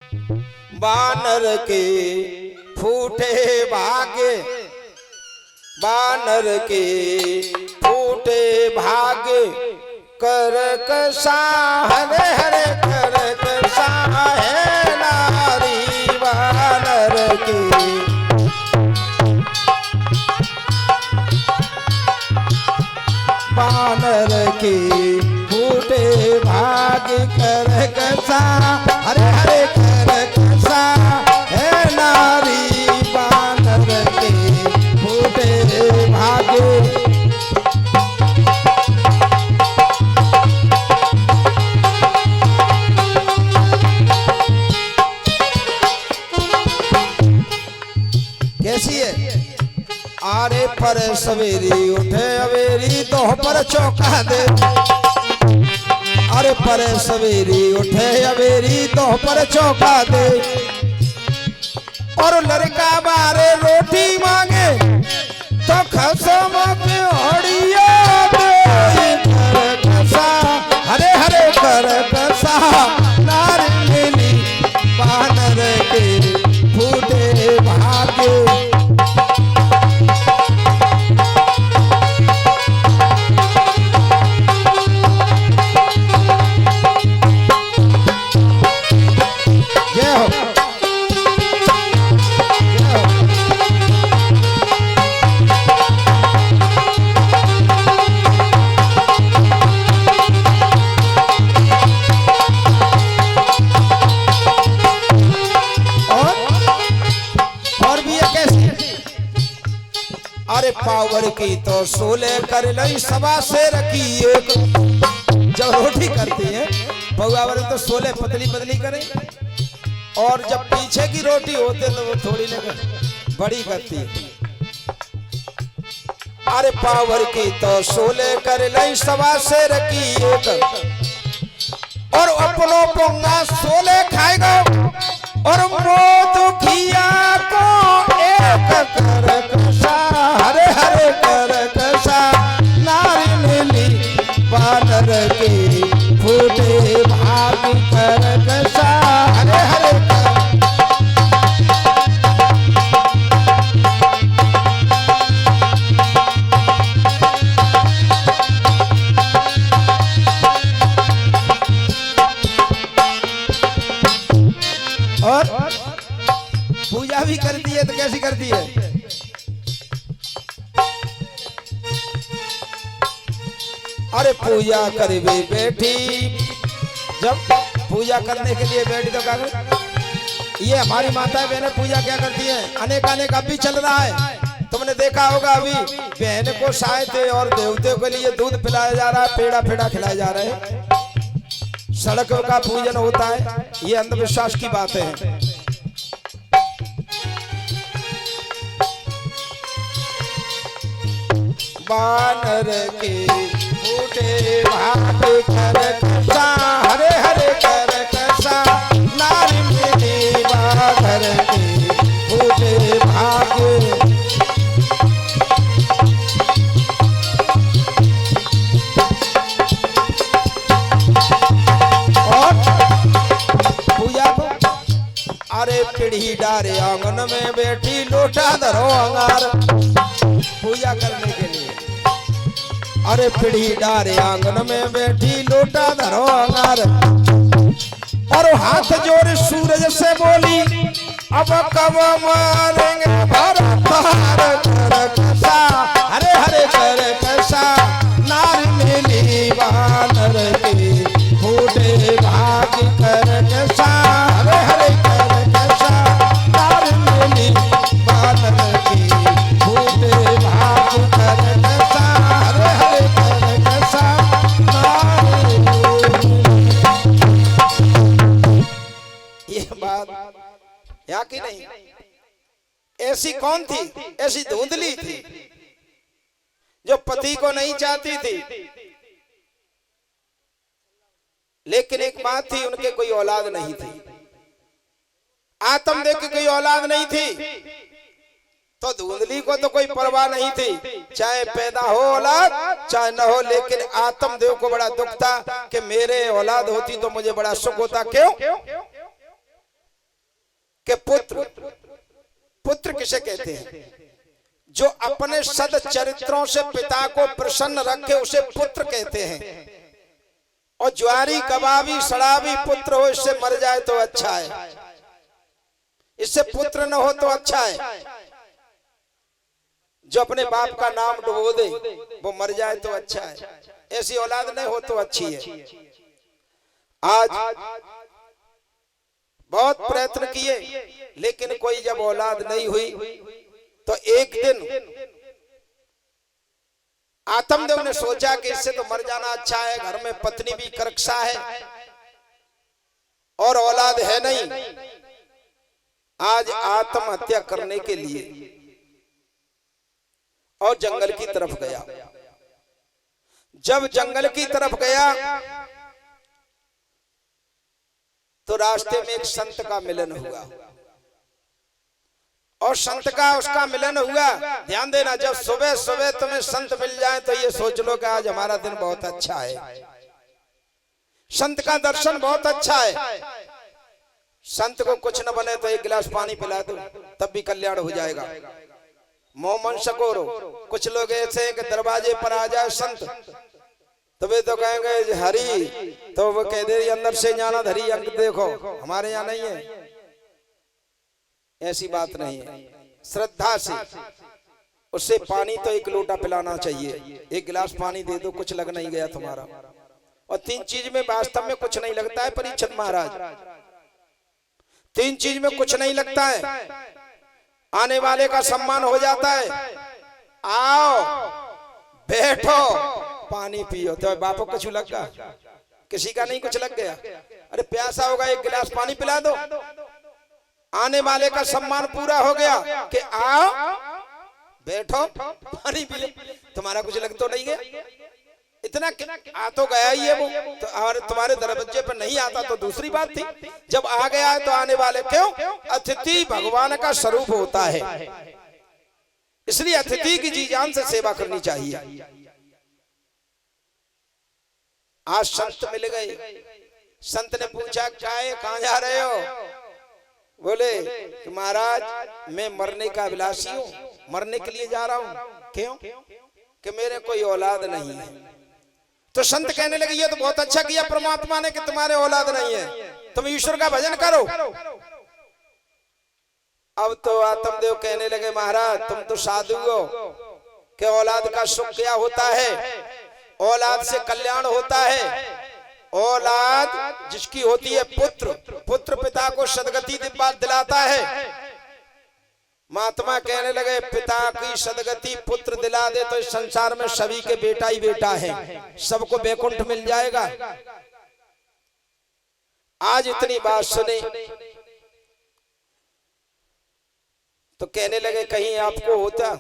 बानर के फूटे भाग्य, बानर के फूटे भाग्य, करकसा हरे हरे करकसा है नारी बानर की। बानर के फूटे भाग्य, करकसा हरे हरे करकसा है नारी बानर के फूटे भाग्य। कैसी है? आरे पर सवेरी उठे अवेरी दोह पर चौका दे, अरे पर सवेरी उठे अवेरी दोह पर चौका दे, और लड़का बारे रोटी मांगे तो खसम के हड़िया दे। करकसा हरे हरे करकसा नारी मिली बानर के फूटे भाग्य। अरे पावर की तो सोले कर लई सवा से रखी एक, जब रोटी करती है पावर तो सोले पतली पतली करे, और जब पीछे की रोटी होते तो वो थोड़ी ना बड़ी करती है। अरे पावर की तो सोले कर लई सवा से रखी एक, और अपनों पोंगा सोले खाएगा, और मौत खिया को एक करकसा हरे हरे करकसा नारी मिली बानर के फूटे भाग्य। करकसा हरे हरे और पूजा भी करती है तो कैसी करती है? अरे पूजा करे बैठी, जब पूजा करने के लिए बैठी तो क्या ये हमारी माता बहनें पूजा क्या करती हैं? अनेक अनेक अभी चल रहा है, तुमने देखा होगा अभी बहन को शायद और देवते के लिए दूध पिलाया जा रहा है, पेड़ा पेड़ा खिलाया जा रहा है, सड़क का पूजन होता है। ये अंधविश्वास की बात है। बानर के फूटे भाग्य, करकसा हरे हरे करकसा नारी मिली बानर के फूटे भाग्य। और पूजा को अरे पीढ़ी डारे आंगन में बैठी लोटा धरो अंगार पूजा करने के लिए। अरे पीढ़ी डारे आंगन में बैठी लोटा धरो अंगार, और हाथ जोड़ सूरज से बोली अब कब मारेंगे भरत। करकसा हरे हरे करकसा नारी मिली बानर के फूटे भाग्य। करकसा हरे हरे करकसा नारी मिली बानर के फूटे भाग्य। करकसा हरे हरे करकसा नारी। ये बात या कि नहीं? ऐसी कौन थी? ऐसी धुंधली थी जो पति को नहीं चाहती थी, लेकिन एक बात थी, उनके कोई औलाद नहीं थी। आत्म देव की कोई औलाद नहीं थी, तो धुंधली को तो कोई परवाह नहीं थी, चाहे पैदा हो औलाद चाहे न हो। लेकिन आत्म देव को बड़ा दुख था कि मेरे औलाद होती तो मुझे बड़ा सुख होता। क्यों? कि पुत्र, पुत्र किसे कहते हैं? जो अपने सद चरित्रों से पिता को प्रसन्न रखे उसे पुत्र कहते हैं। और ज्वारी कबाबी शराबी पुत्र हो, इससे मर जाए तो अच्छा है, इससे पुत्र न हो तो अच्छा है। जो अपने बाप का नाम डुबो दे वो मर जाए तो अच्छा है, ऐसी औलाद नहीं हो तो अच्छी है। आज बहुत प्रयत्न किए लेकिन कोई जब औलाद नहीं हुई तो एक दिन आत्मदेव ने सोचा कि इससे तो मर जाना अच्छा है, घर में पत्नी भी करकसा है और औलाद है नहीं। आज आत्महत्या करने के लिए और जंगल की तरफ गया। जब जंगल की तरफ गया तो रास्ते में एक संत का मिलन हुआ और संत का उसका मिलन हुआ। ध्यान देना, जब सुबह सुबह तुम्हें संत मिल जाए तो ये सोच लो कि आज हमारा दिन बहुत अच्छा है, संत का दर्शन बहुत अच्छा है। संत को कुछ न बने तो एक गिलास पानी पिला दो तब भी कल्याण हो जाएगा। मोमन सकोरो, कुछ लोग ऐसे हैं कि दरवाजे पर आ जाए संत तो वे तो कहेंगे हरी, तो वो कह दे अंदर से जाना धरी अंक देखो, हमारे यहाँ नहीं है, ऐसी बात नहीं है। श्रद्धा से उससे पानी तो एक लोटा पिलाना चाहिए, एक गिलास पानी दे दो, कुछ लग नहीं गया तुम्हारा। और तीन चीज में वास्तव में कुछ नहीं लगता है परीक्षित महाराज, तीन चीज में कुछ नहीं लगता है। आने वाले का सम्मान हो जाता है, आओ बैठो पानी पियो, तो बापो कुछ लग गया, किसी का नहीं कुछ लग गया। अरे प्यासा होगा एक गिलास पानी पिला दो, आने वाले का सम्मान पूरा हो गया कि आओ बैठो पानी पियो, तुम्हारा कुछ लग तो नहीं गया। इतना आ तो गया ही है वो तो, और तुम्हारे दरवाजे पर नहीं आता तो दूसरी बात थी, जब आ गया है तो आने वाले क्यों? अतिथि भगवान का स्वरूप होता है, इसलिए अतिथि की जी जान से सेवा करनी चाहिए। आज संत मिल गए, संत ने पूछा क्या है, कहां जा रहे हो? बोले कि महाराज मैं मरने का अभिलाषी हूँ, मरने के लिए जा रहा हूँ। क्यों? कि मेरे कोई औलाद नहीं है। तो संत कहने लगे ये तो बहुत अच्छा किया परमात्मा ने कि तुम्हारे औलाद नहीं है, तुम ईश्वर का भजन करो। अब तो आत्मदेव कहने लगे महाराज तुम तो साधु हो, कि औलाद का सुख क्या होता है, औलाद से कल्याण होता है। औलाद जिसकी होती है पुत्र, पुत्र पिता को सदगति दिलाता है। महात्मा कहने लगे पिता की सदगति पुत्र दिला दे तो इस संसार में सभी के बेटा ही बेटा है, सबको वैकुंठ मिल जाएगा। आज इतनी बात सुने तो कहने लगे कहीं आपको होता,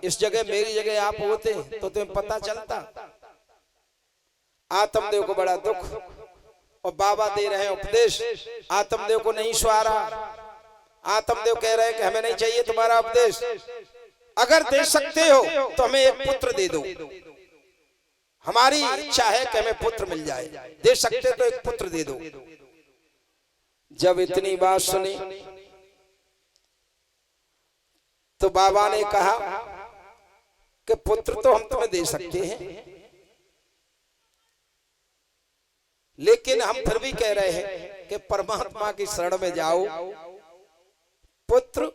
इस जगह मेरी जगह आप होते तो तुम्हें पता चलता। आत्मदेव को बड़ा दुख, और बाबा दे रहे हैं उपदेश, आत्मदेव को नहीं सुहारा। आत्मदेव कह रहे हैं कि हमें नहीं चाहिए तुम्हारा उपदेश, अगर दे सकते हो तो हमें एक पुत्र दे दो, हमारी इच्छा है कि हमें पुत्र मिल जाए, दे सकते तो एक पुत्र दे दो। जब इतनी बात सुनी तो बाबा ने कहा कि पुत्र तो हम तुम्हें दे सकते हैं, लेकिन हम फिर भी कह रहे हैं कि परमात्मा की शरण में जाओ, पुत्र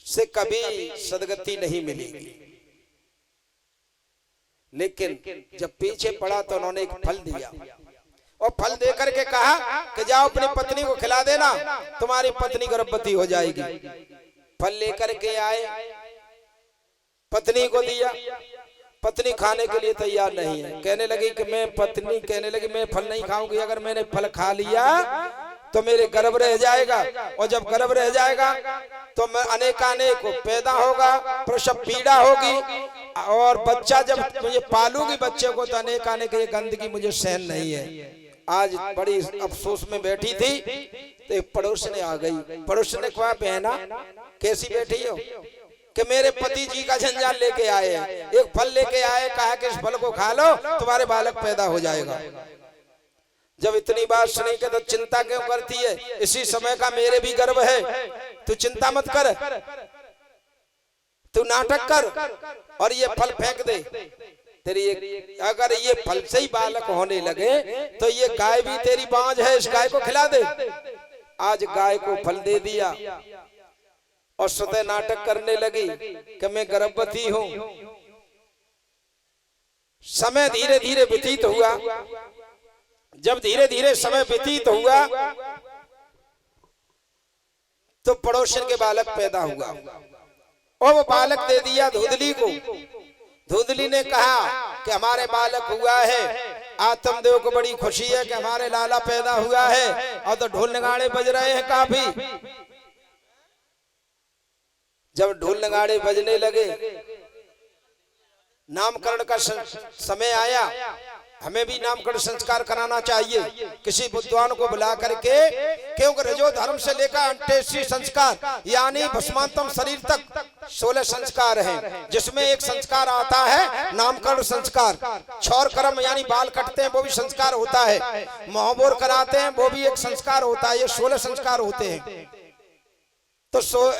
से कभी सदगति नहीं मिलेगी। लेकिन जब पीछे पड़ा तो उन्होंने एक फल दिया, और फल देकर के कहा कि जाओ अपनी पत्नी को खिला देना, तुम्हारी पत्नी गर्भवती हो जाएगी। फल लेकर के आए, पत्नी को दिया, पत्नी खाने के लिए तैयार नहीं है, कहने लगी कि मैं पत्नी कहने लगी मैं फल नहीं खाऊंगी, अगर मैंने फल खा लिया तो मेरे गर्भ रह जाएगा, और जब गर्भ रह जाएगा तो मैं अनेकानेक पैदा होगा, प्रसव पीड़ा होगी, और बच्चा जब मुझे पालूंगी बच्चे को तो अनेकानेक ये गंदगी मुझे सहन नहीं है। आज बड़ी अफसोस में बैठी थी तो एक पड़ोस ने आ गई, पड़ोस ने कहा बहना कैसी बैठी हो? कि मेरे पति जी का जंजाल लेके आए हैं, एक फल लेके आए, कहा कि इस फल को खा लो तुम्हारे बालक पैदा हो जाएगा। जब इतनी बात सुनी के तो चिंता क्यों करती है? इसी समय का मेरे भी गर्व है, तू चिंता मत कर, तू नाटक कर और ये फल फेंक दे तेरी। अगर ये फल से ही बालक होने लगे तो ये गाय भी तेरी बांझ है, इस गाय को खिला दे। आज गाय को फल दे दिया और स्वतः नाटक करने लगी कि मैं गर्भवती हूं। समय धीरे धीरे व्यतीत हुआ। जब धीरे धीरे समय व्यतीत हुआ तो पड़ोसन के बालक पैदा हुआ और वो बालक दे दिया धुंधली को। धुंधली ने कहा कि हमारे बालक हुआ है। आत्मदेव को बड़ी खुशी है कि हमारे लाला पैदा हुआ है। और तो ढोल नगाड़े बज रहे हैं काफी। जब ढोल नगाड़े बजने लगे, नामकरण का समय आया। हमें भी नामकरण संस्कार कराना चाहिए, किसी विद्वान को बुला करके, क्योंकि रजो धर्म से लेकर अंत्येष्टि संस्कार यानी भस्मांतम शरीर तक 16 संस्कार हैं, जिसमें एक संस्कार आता है नामकरण संस्कार। छौर कर्म यानी बाल कटते हैं वो भी संस्कार होता है, मोहबोर कराते हैं वो भी एक संस्कार होता है। ये 16 संस्कार होते हैं। तो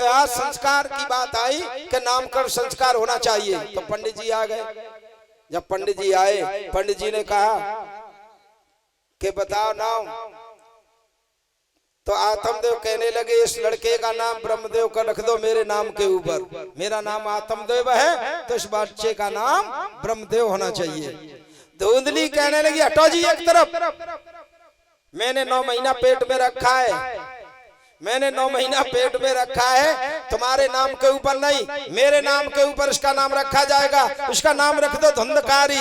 आज संस्कार की बात आई कि नामकरण संस्कार होना चाहिए। तो पंडित जी आ गए। जब पंडित जी आए, पंडित जी ने कहा कि बताओ नाम। तो आत्मदेव कहने लगे इस लड़के का नाम ब्रह्मदेव का रख दो मेरे नाम के ऊपर। मेरा नाम आत्मदेव है तो इस बच्चे का नाम ब्रह्मदेव होना चाहिए। धुंधली कहने लगी हटो जी एक तरफ, मैंने 9 महीना पेट में रखा है, मैंने 9 महीना पेट में रखा है, तुम्हारे नाम के ऊपर नहीं, मेरे नाम के ऊपर इसका नाम रखा जाएगा। उसका नाम रख दो धुंधकारी।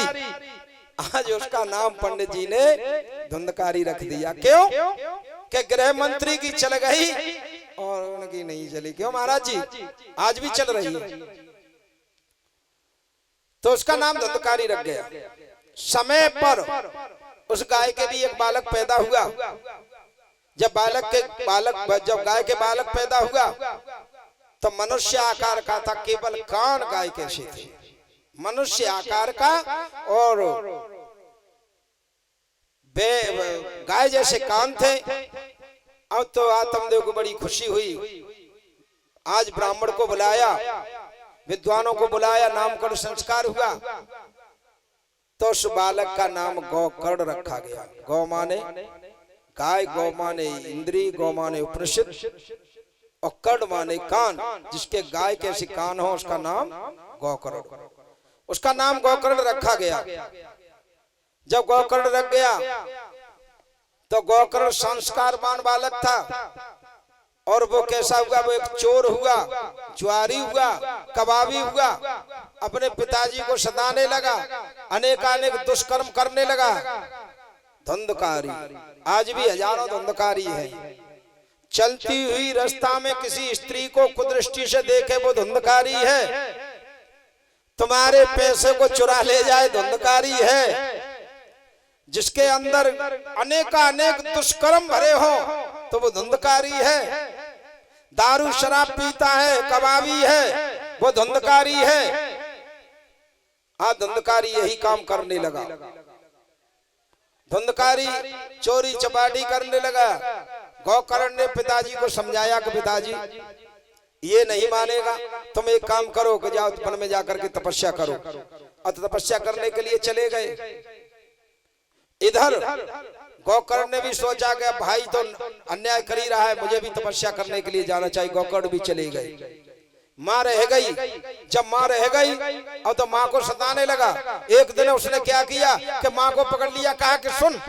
आज उसका नाम पंडित जी ने धुंधकारी रख दिया। क्यों? कि गृह मंत्री की चल गई और उनकी नहीं चली। क्यों महाराज जी? आज भी चल रही है। तो उसका नाम धुंधकारी रख गया। समय पर उस गाय के भी एक बालक पैदा हुआ। जब गाय के बालक पैदा हुआ तो मनुष्य आकार का था, केवल कान गाय कैसे थे, मनुष्य आकार का और गाय जैसे कान थे। अब तो आत्मदेव को बड़ी खुशी हुई। आज ब्राह्मण को बुलाया, विद्वानों को बुलाया, नामकरण संस्कार हुआ। तो उस बालक का नाम गौकर्ण रखा गया। गौ माने गाय, गौ माने इंद्री, गौ माने उपनिषद और कर्ण माने कान। जिसके गाय कैसे कान हो उसका नाम गौकर्ण। उसका नाम गौकर्ण रखा गया। जब गौकर्ण रख गया तो गौकर्ण संस्कारवान बालक था। और वो कैसा हुआ? वो एक चोर हुआ, जुआरी हुआ, कबाबी हुआ। अपने पिताजी को सताने लगा, अनेकानेक दुष्कर्म करने लगा। धुंधकारी। आज भी हजारों धुंधकारी है। चलती हुई रास्ता में किसी स्त्री को कुदृष्टि से देखे वो धुंधकारी है। तुम्हारे पैसे को चुरा ले जाए धुंधकारी है। जिसके अंदर अनेकानेक दुष्कर्म भरे हो तो वो धुंधकारी है। दारू शराब पीता है, कबाबी है, वो धुंधकारी है। आज धुंधकारी यही काम करने लगा। धुंधकारी चोरी चपाटी करने लगा। गौकर्ण ने पिताजी को समझाया कि पिताजी ये नहीं मानेगा, तुम एक काम करो कि जाओ वन में जाकर के तपस्या करो। और तपस्या करने के लिए चले गए। इधर गौकर्ण ने भी सोचा कि भाई तो अन्याय कर ही रहा है, मुझे भी तपस्या करने के लिए जाना चाहिए। गौकर्ण भी चले गए। माँ रह गई। जब माँ रह गई और तो माँ को सताने लगा। एक दिन उसने क्या किया कि माँ को पकड़ लिया, कहा कि सुन,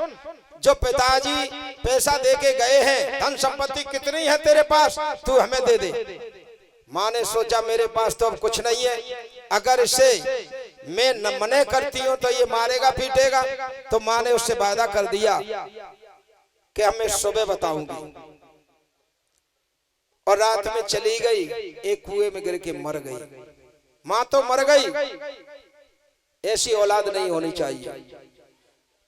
जो पिताजी पैसा दे के गए हैं, धन संपत्ति कितनी है तेरे पास, तू हमें दे दे। माँ ने सोचा मेरे पास तो अब कुछ नहीं है, अगर इसे मैं न मने करती हूँ तो ये मारेगा पीटेगा। तो माँ ने उससे वादा कर दिया कि हमें सुबह बताऊंगी। और रात में चली गई, एक कुएं में गिर के मर गई। माँ तो मर गई। ऐसी औलाद नहीं होनी चाहिए।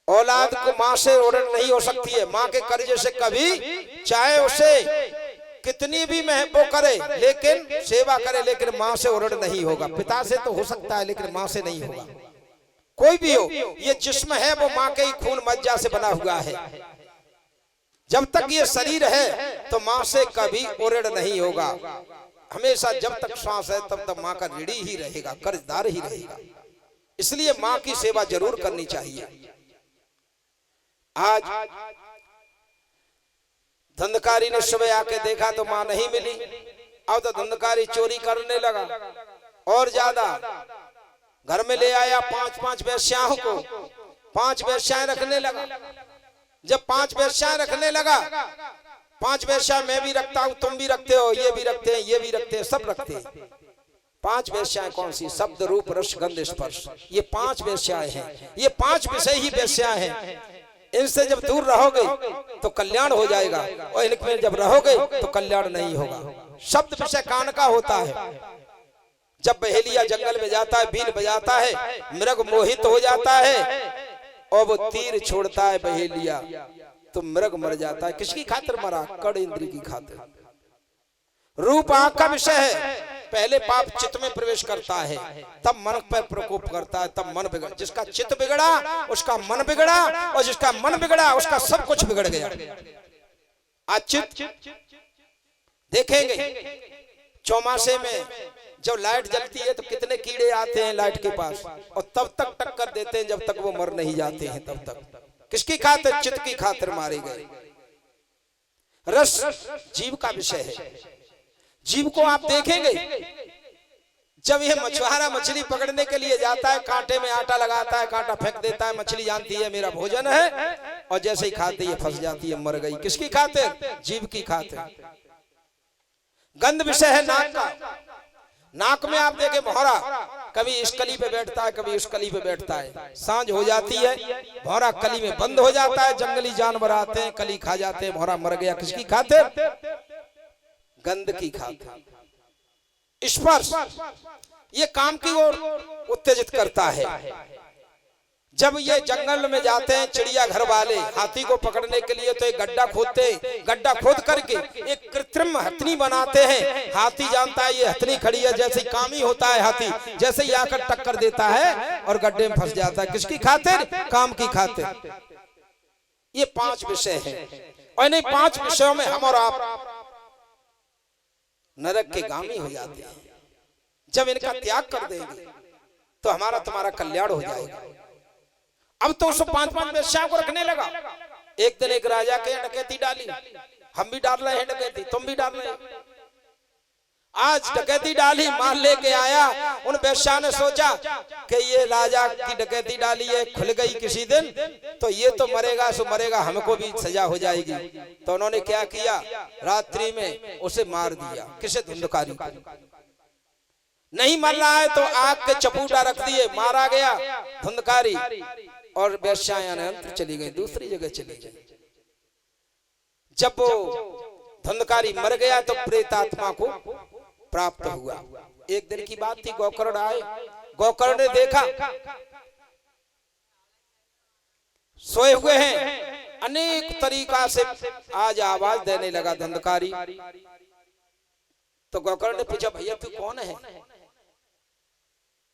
औलाद को माँ से ओढ़ नहीं हो सकती है। माँ के कर्जे से कभी, चाहे उसे कितनी भी वो करे, लेकिन सेवा करे, लेकिन माँ से ओढ़ नहीं होगा। पिता से तो हो सकता है लेकिन माँ से नहीं होगा। कोई भी हो, ये जिस्म है वो माँ के ही खून मज्जा से बना हुआ है। जब तक ये शरीर है तो माँ से कभी उड़ेड़ नहीं होगा। हमेशा जब तक श्वास है तब तक माँ का ऋणी ही रहेगा, कर्जदार ही रहेगा। इसलिए माँ की सेवा जरूर करनी चाहिए। आज धंधकारी ने सुबह आके देखा तो माँ नहीं मिली। अब तो धंधकारी चोरी करने लगा और ज्यादा। घर में ले आया 5-5 वेश्याओं को, 5 वेश्याएं रखने लगा। जब 5 वेश्याएं रखने लगा, 5 वेश्या मैं भी रखता हूं, तुम भी रखते हो, ये भी रखते हैं, ये भी रखते हैं, सब रखते हैं। 5 वेश्याएं कौन सी? शब्द रूप रस गंध स्पर्श, ये 5 वेश्याएं हैं। ये 5 विषय ही वेश्याएं हैं। इनसे जब दूर रहोगे तो कल्याण हो जाएगा, और इनमें जब रहोगे तो कल्याण नहीं होगा। शब्द विषय कान का होता है। जब बहेलिया जंगल में जाता है, बीन बजाता है, मृग मोहित हो जाता है और वो तीर छोड़ता है बहेलिया, तो मृग मर जाता है। किसकी खातिर मरा? कड़ इंद्री की खातिर। रूप आंख का विषय है। पहले पाप चित्त में प्रवेश करता है, तब मन पर प्रकोप करता है, तब मन बिगड़ा। जिसका चित्त बिगड़ा उसका मन बिगड़ा, और जिसका मन बिगड़ा उसका सब कुछ बिगड़ गया। आज चित्त देखेंगे चौमासे में जब लाइट जलती है तो कितने कीड़े आते हैं लाइट के पास, और तब तक टक्कर देते हैं जब तक वो मर नहीं जाते हैं। तब तक किसकी खातिर? चित्त की खातिर मारे गए। रस जीव का विषय है। जीव को आप देखेंगे, जब यह मछुआरा मछली पकड़ने के लिए जाता है, कांटे में आटा लगाता है, कांटा फेंक देता है, मछली जानती है मेरा भोजन है, और जैसे ही खाती है फंस जाती है, मर गई। किसकी खातिर? जीव की खातिर। गंध विषय है नाक का। नाक में आप देखें भौरा कभी इस कली पे बैठता है, कभी उस कली पे बैठता है। सांझ हो जाती है, भौरा कली में बंद हो जाता है, जंगली जानवर आते हैं, कली खा जाते हैं, भौरा मर गया। किसकी खातिर? गंध की खातिर। स्पर्श ये काम की ओर उत्तेजित करता है। जब ये जंगल में जाते हैं चिड़िया घर वाले हाथी को पकड़ने के लिए, तो एक गड्ढा खोदते हैं। गड्ढा खोद करके एक कृत्रिम हथनी बनाते हैं। हाथी जानता है ये हथनी खड़ी है, जैसे ही काम ही होता है हाथी जैसे ही आकर टक्कर देता है और गड्ढे में फंस जाता है। किसकी खातिर? काम की खातिर। ये 5 विषय हैं, और इन्हीं 5 विषयों में हम और आप नरक के गामी हो जाते हैं। जब इनका त्याग कर देंगे तो हमारा तुम्हारा कल्याण हो जाएगा। अब तो उसको 5-5 वेश्याओं को रखने लगा। एक दिन एक राजा के डकैती डाली। हम भी डाल रहे हैं डकैती, तुम भी डाल रहे हो। आज डकैती डाली, माल लेके आया। उन वेश्या ने सोचा कि ये राजा की डकैती डाली है, खुल गई किसी दिन तो ये तो मरेगा, सो मरेगा, हमको भी सजा हो जाएगी। तो उन्होंने क्या किया? रात्रि में उसे मार दिया। किसे? धुंधकारी को। नहीं मर रहा है तो आग के चपूटा रख दिए, मारा गया धुंधकारी, और वेश्याएं चली गई, दूसरी जगह चली गई। जब वो धुंधकारी मर गया तो प्रेतात्मा को प्राप्त हुआ। एक दिन की बात थी, गोकर्ण आए। गोकर्ण ने देखा सोए हुए हैं, अनेक तरीका से आज आवाज देने लगा धुंधकारी। तो गोकर्ण ने पूछा, भैया तू कौन है?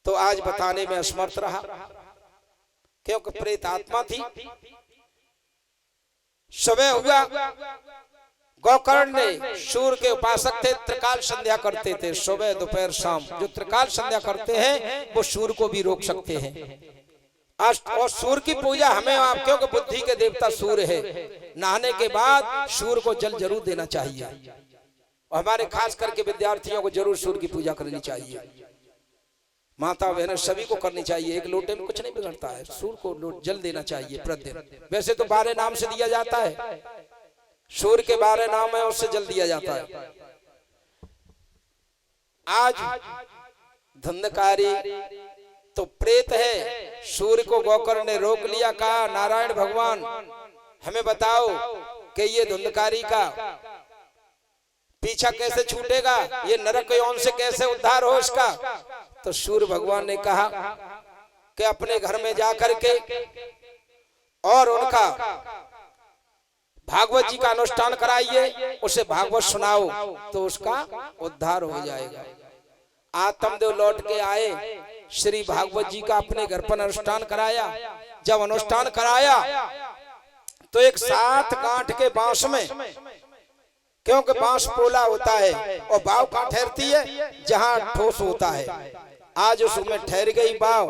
तो आज बताने में असमर्थ रहा, क्योंकि प्रेत आत्मा थी। सुबह हुआ, गोकर्ण ने सूर्य के उपासक थे, त्रिकाल संध्या करते थे, सुबह दोपहर शाम। जो त्रिकाल संध्या करते हैं वो सूर्य को भी रोक सकते हैं। और सूर्य की पूजा हमें आप, क्योंकि बुद्धि के देवता सूर्य है। नहाने के बाद सूर्य को जल जरूर देना चाहिए, और हमारे खास करके विद्यार्थियों को जरूर सूर्य की पूजा करनी चाहिए। माता बहनों सभी को करनी चाहिए। एक लोटे में कुछ नहीं बिगड़ता है, सूर्य को जल देना चाहिए प्रतिदिन। वैसे तो 12 नाम से दिया जाता है, सूर्य के 12 नाम है, उससे जल दिया जाता है। आज धुंधकारी तो प्रेत है, सूर्य को गोकर्ण ने रोक लिया। कहा, नारायण भगवान हमें बताओ कि ये धुंधकारी का पीछा कैसे छूटेगा, ये नरक यौन से कैसे उद्धार हो इसका। तो सूर्य भगवान ने कहा कि अपने घर में जाकर के और उनका भागवत जी का अनुष्ठान कराइए, उसे भागवत सुनाओ तो उसका उद्धार हो जाएगा। आत्मदेव लौट के आए, श्री भागवत जी का अपने घर पर अनुष्ठान कराया। जब अनुष्ठान कराया तो एक 7 गांठ के बांस में, क्योंकि बांस पोला होता है और बाव कहाँ ठहरती है, जहां ठोस होता है। आज उसमें ठहर गई बाव,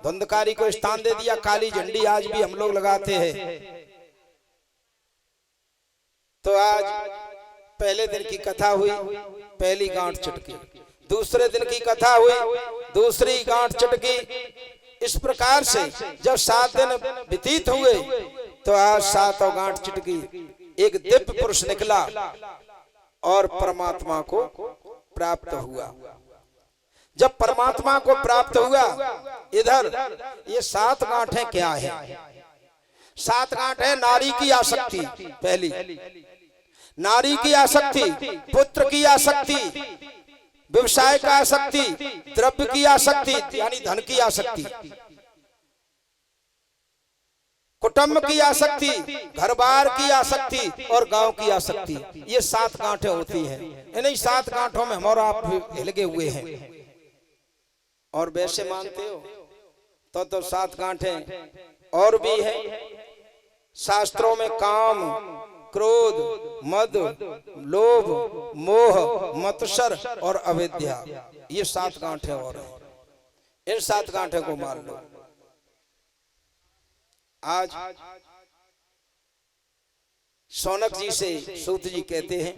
धुंधकारी को स्थान दे दिया। काली झंडी आज भी हम लोग लगाते हैं। तो आज पहले दिन की कथा हुई, पहली गांठ चटकी। दूसरे दिन की कथा हुई, दूसरी गांठ चटकी। इस प्रकार से जब 7 दिन व्यतीत हुए तो आज 7वां गांठ चटकी। एक दिव्य पुरुष निकला और परमात्मा को प्राप्त हुआ। जब परमात्मा को प्राप्त हुआ, इधर ये 7 गांठें क्या है? 7 गांठ है नारी की आसक्ति। पहली नारी की आसक्ति, पुत्र की आसक्ति, व्यवसाय का आसक्ति, द्रव्य की आसक्ति यानी धन की आसक्ति, कुटुंब की आसक्ति, घर बार की आसक्ति और गांव की आसक्ति। ये 7 गांठें होती हैं। इन्हीं 7 गांठों में हमारा आप लगे हुए हैं। और वैसे मानते हो तो 7 गांठें और भी है। शास्त्रों में काम, क्रोध, मद, लोभ, मोह, मत्सर और अविद्या, ये 7 गांठें और हैं। इन 7 गांठों को मान लो। आज शौनक जी से सूत जी कहते हैं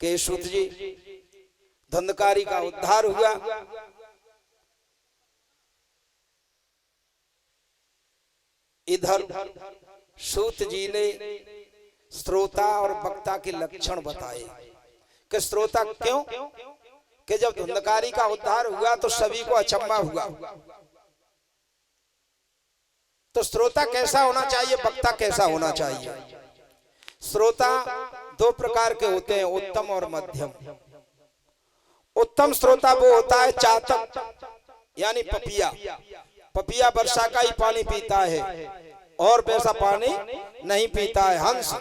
कि सूत जी, धुंधकारी का उद्धार हुआ। इधर सूत जी ने श्रोता और वक्ता के लक्षण बताए कि श्रोता क्यों, कि जब धुंधकारी का उद्धार हुआ तो सभी को अचंभा हुआ। तो श्रोता कैसा होना चाहिए, वक्ता कैसा होना चाहिए? श्रोता 2 प्रकार के होते हैं, उत्तम और मध्यम। उत्तम श्रोता वो होता है चातक यानी पपिया। पपिया वर्षा का ही पानी पीता है और वैसा पानी नहीं पीता है। हंस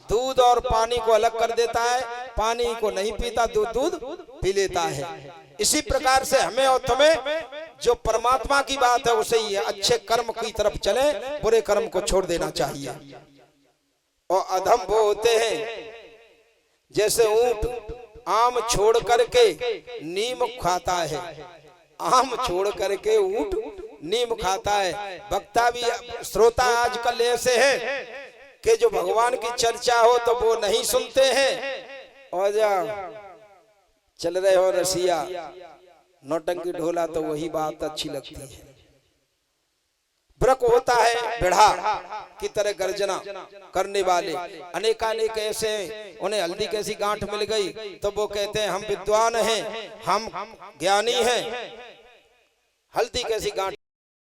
दूध और पानी को अलग कर देता है, पानी को नहीं पीता, दूध पी लेता है। इसी प्रकार से हमें और तुम्हें जो परमात्मा की बात है उसे ही अच्छे कर्म की तरफ चले, बुरे कर्म को छोड़ देना चाहिए। और अधम वो होते हैं जैसे ऊंट आम छोड़ करके नीम खाता है। आम छोड़ करके ऊंट नीम खाता है। वक्ता भी, श्रोता आजकल ऐसे हैं कि जो भगवान की चर्चा हो तो वो नहीं सुनते हैं, और चल रहे हो रसिया नौटंकी ढोला तो वही बात अच्छी लगती है। ब्रक होता है बिढ़ा की तरह गर्जना करने वाले। अनेकानेक ऐसे, उन्हें हल्दी कैसी गांठ मिल गई तो वो कहते हैं हम विद्वान हैं, हम ज्ञानी हैं। हल्दी कैसी गांठ